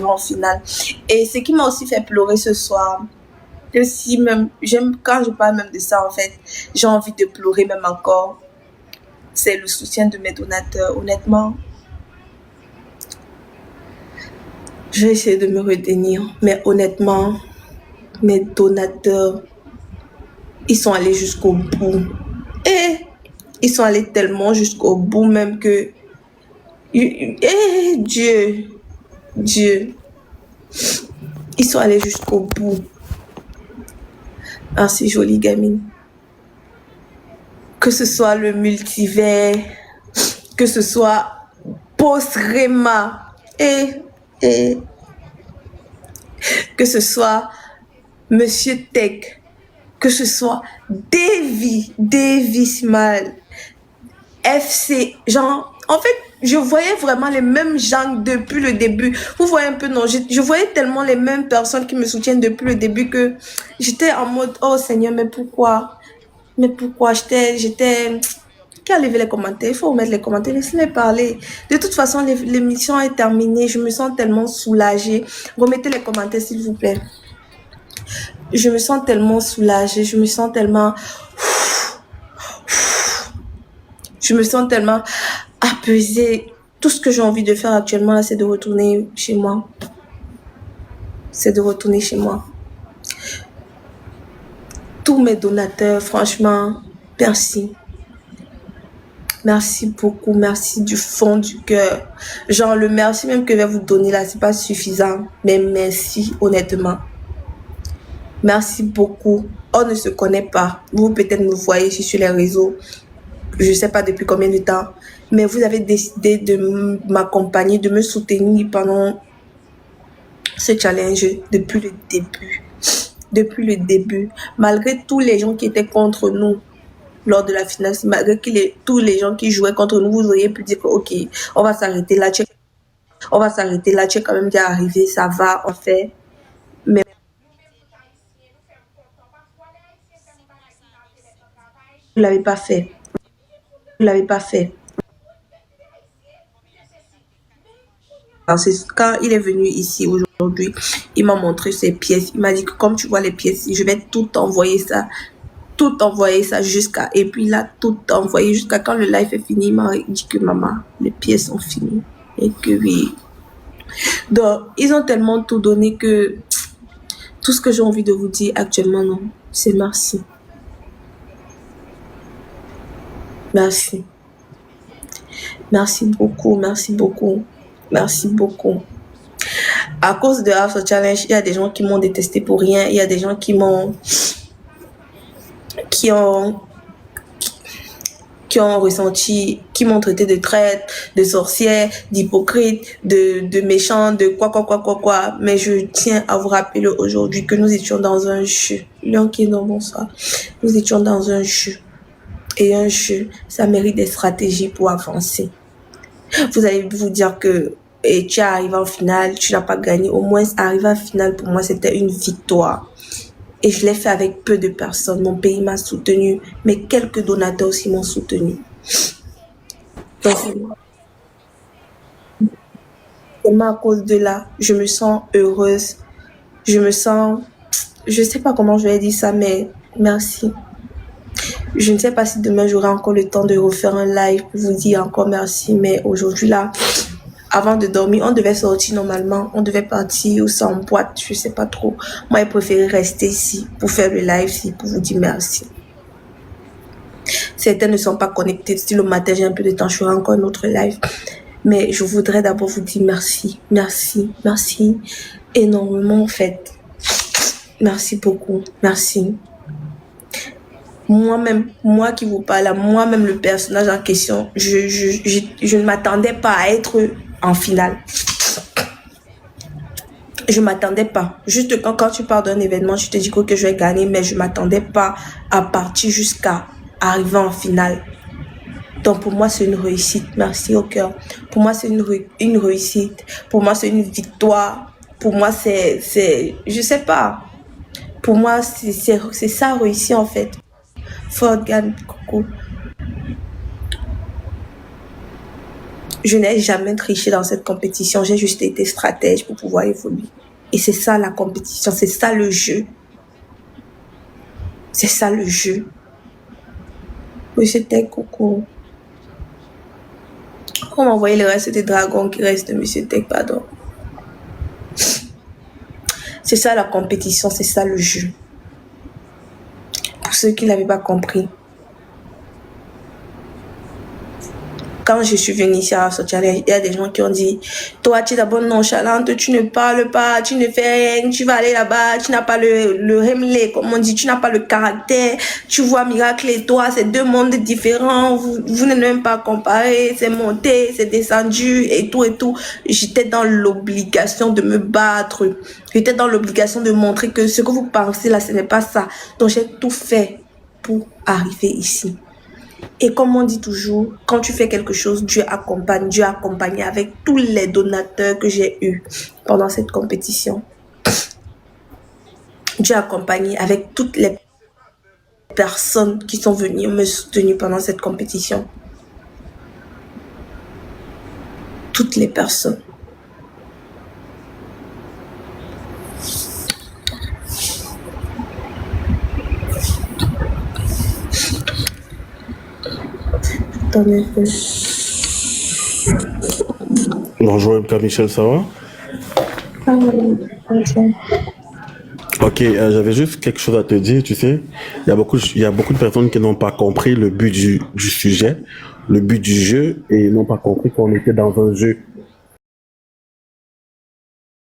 en finale. Et ce qui m'a aussi fait pleurer ce soir, que si même, quand je parle même de ça, en fait, j'ai envie de pleurer même encore, c'est le soutien de mes donateurs. Honnêtement, je vais essayer de me retenir, mais honnêtement, mes donateurs, ils sont allés jusqu'au bout. Et ils sont allés tellement jusqu'au bout même que... Dieu, Dieu, ils sont allés jusqu'au bout. Merci, jolie gamine. Que ce soit le multivers, que ce soit Post-Rema, et que ce soit Monsieur Tech, que ce soit Davy Smile, FC, genre, en fait, je voyais vraiment les mêmes gens depuis le début. Vous voyez un peu, non, je voyais tellement les mêmes personnes qui me soutiennent depuis le début que j'étais en mode, oh Seigneur, mais pourquoi? Mais pourquoi? J'étais... Qui a levé les commentaires? Il faut mettre les commentaires, laissez-les parler. De toute façon, l'émission est terminée. Je me sens tellement soulagée. Remettez les commentaires, s'il vous plaît. Je me sens tellement soulagée. Je me sens tellement apaisée. Tout ce que j'ai envie de faire actuellement, c'est de retourner chez moi. C'est de retourner chez moi. Tous mes donateurs, franchement, merci. Merci beaucoup, merci du fond du cœur. Genre, le merci même que je vais vous donner là, c'est pas suffisant. Mais merci, honnêtement. Merci beaucoup. On ne se connaît pas. Vous peut-être me voyez ici sur les réseaux. Je ne sais pas depuis combien de temps. Mais vous avez décidé de m'accompagner, de me soutenir pendant ce challenge depuis le début. Depuis le début. Malgré tous les gens qui étaient contre nous lors de la finale, malgré tous les gens qui jouaient contre nous, vous auriez pu dire que, ok, on va s'arrêter là. On va s'arrêter là. Tu es quand même déjà arrivé. Ça va, on fait. Mais vous ne l'avez pas fait. Vous ne l'avez pas fait. Quand il est venu ici aujourd'hui, il m'a montré ses pièces. Il m'a dit que comme tu vois les pièces, je vais tout envoyer ça. Tout envoyer ça jusqu'à... Et puis là, tout envoyer jusqu'à quand le live est fini. Il m'a dit que maman, les pièces sont finies. Et que oui. Donc, ils ont tellement tout donné que tout ce que j'ai envie de vous dire actuellement, non, c'est merci. Merci. Merci beaucoup, merci beaucoup. Merci beaucoup. À cause de House of Challenge, il y a des gens qui m'ont détesté pour rien. Il y a des gens qui ont ressenti, qui m'ont traité de traître, de sorcière, d'hypocrite, de méchant, de quoi. Mais je tiens à vous rappeler aujourd'hui que nous étions dans un jeu. Lion qui est dans bonsoir. Nous étions dans un jeu. Et un jeu, ça mérite des stratégies pour avancer. Vous allez vous dire que tu es arrivé en finale, tu n'as pas gagné. Au moins, arriver en finale, pour moi, c'était une victoire. Et je l'ai fait avec peu de personnes. Mon pays m'a soutenu, mais quelques donateurs aussi m'ont soutenu. Donc, seulement à cause de là, je me sens heureuse. Je me sens... Je ne sais pas comment je vais dire ça, mais merci. Je ne sais pas si demain j'aurai encore le temps de refaire un live pour vous dire encore merci, mais aujourd'hui là, avant de dormir, on devait sortir normalement, on devait partir ou ça en boîte, je sais pas trop. Moi, j'ai préféré rester ici pour faire le live ici, pour vous dire merci. Certains ne sont pas connectés, si le matin j'ai un peu de temps, je ferai encore un autre live. Mais je voudrais d'abord vous dire merci, merci énormément en fait. Merci beaucoup, merci. Moi-même, moi qui vous parle, moi-même le personnage en question, je ne m'attendais pas à être en finale. Je ne m'attendais pas. Juste quand tu pars d'un événement, je te dis que je vais gagner, mais je ne m'attendais pas à partir jusqu'à arriver en finale. Donc pour moi, c'est une réussite. Merci au cœur. Pour moi, c'est une réussite. Pour moi, c'est une victoire. Pour moi, je sais pas. Pour moi, c'est ça réussi en fait. Ford Gan, coucou. Je n'ai jamais triché dans cette compétition. J'ai juste été stratège pour pouvoir évoluer. Et c'est ça la compétition, c'est ça le jeu. C'est ça le jeu. Monsieur Tech, coucou. On m'a envoyé le reste des dragons qui restent de Monsieur Tech, pardon. C'est ça la compétition, c'est ça le jeu. Pour ceux qui ne l'avaient pas compris. Quand je suis venue ici à Sotial, il y a des gens qui ont dit « Toi, tu es d'abord nonchalante, tu ne parles pas, tu ne fais rien, tu vas aller là-bas, tu n'as pas le remlé, comme on dit, tu n'as pas le caractère, tu vois Miracle et toi, c'est deux mondes différents, vous n'êtes même pas comparés, c'est monté, c'est descendu et tout et tout. » J'étais dans l'obligation de me battre, j'étais dans l'obligation de montrer que ce que vous pensez là, ce n'est pas ça. Donc j'ai tout fait pour arriver ici. Et comme on dit toujours, quand tu fais quelque chose, Dieu accompagne. Dieu a accompagné avec tous les donateurs que j'ai eus pendant cette compétition. Dieu a accompagné avec toutes les personnes qui sont venues me soutenir pendant cette compétition. Toutes les personnes. Bonjour MK Michel, ça va? Ok, j'avais juste quelque chose à te dire, tu sais. Il y a beaucoup de personnes qui n'ont pas compris le but du sujet, le but du jeu, et n'ont pas compris qu'on était dans un jeu.